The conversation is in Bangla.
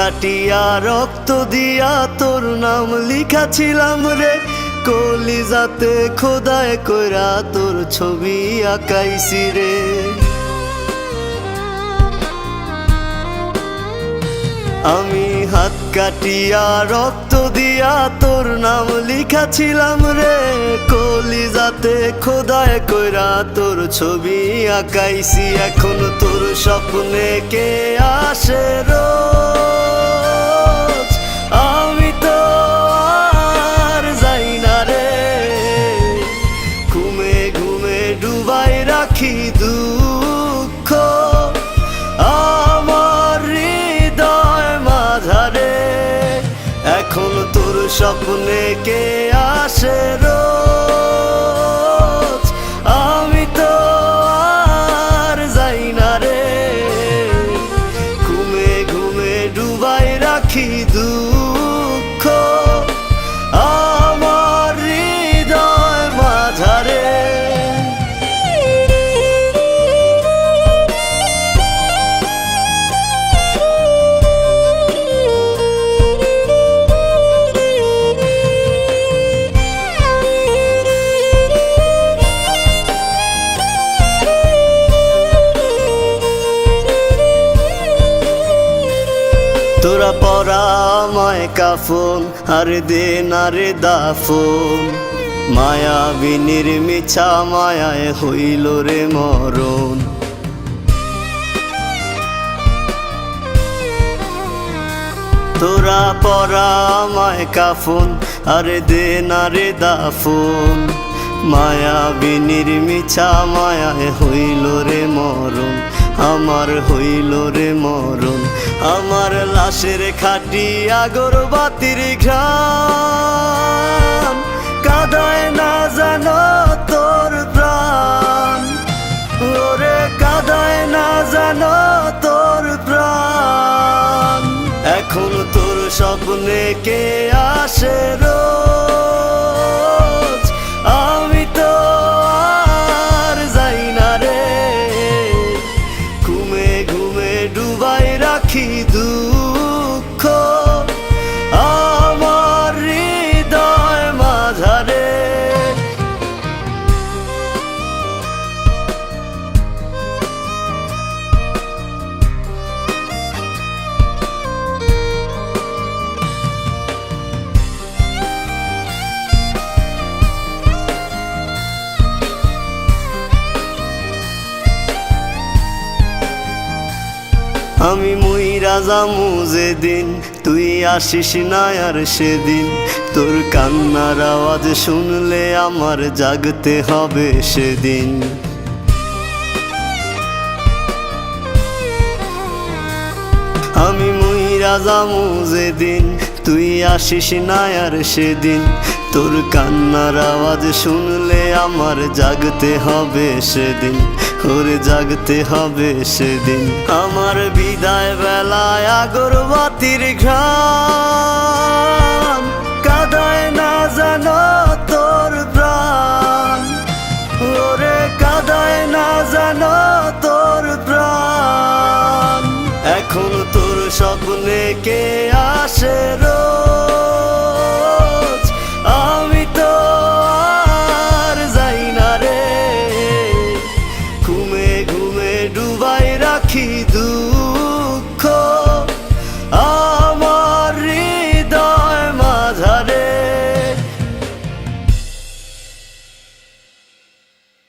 কাটিয়া রক্ত দিয়া তোর নাম লিখাছিলাম রে, কলিজাতে খোদায় কইরা তোর ছবি আঁকাইছি রে। আমি হাত কাটিয়া রক্ত দিয়া তোর নাম লিখাছিলাম রে, কলিজাতে খোদায় কইরা তোর ছবি আঁকাইছি। এখন তোর স্বপ্নে কে আসে রোজ, আমি তো আর যাই না রে। ঘুমে ঘুমে ডুবাই রাখি দুঃখ আমার হৃদয় মাঝারে। এখন তোর স্বপ্নে কে আসে রোজ, আমি তো আর যাই না রে। ঘুমে ঘুমে ডুবাই রাখি দুঃখ আমার হৃদয় মাঝারে। তোরা পরা আমায় কাফন আর দে না রে দাফন, মায়াবিনীর মিছা মায়ায় হইল রে মরণ। তোরা পরা আমায় কাফন আর দে না রে দাফন, মায়াবিনীর মিছা মায়ায় হইল রে মরণ। আমার হইল রে মরণ, আমার লাশের খাটি আগরবাতির ঘ্রাণ কাঁদায় না জানো তোর প্রাণ। ওরে কাঁদায় না জানো তোর প্রাণ। এখন তোর স্বপ্নে কে আসে রোজ, আমি তো আর যাই না রে। ঘুমে ঘুমে ডুবাই রাখি দুঃখ আমার হৃদয় মাঝারে। আমি মুইরা যামু যেদিন, তুই আসিস না আর সেদিন। তোর কান্নার আওয়াজ শুনলে আমার জাগতে হবে সেদিন। আমি মুইরা যামু যেদিন, তুই আসিস না আর সেদিন। তোর কান্নার আওয়াজ শুনলে আমার জাগতে হবে সেদিন, ওরে জাগতে হবে সেদিন। আমার বিদায় বেলায় আগরবাতির ঘ্রাণ কাঁদায় না জানো তোর প্রাণ। ওরে কাঁদায় না জানো তোর প্রাণ। এখন তোর স্বপ্নে কে আসে।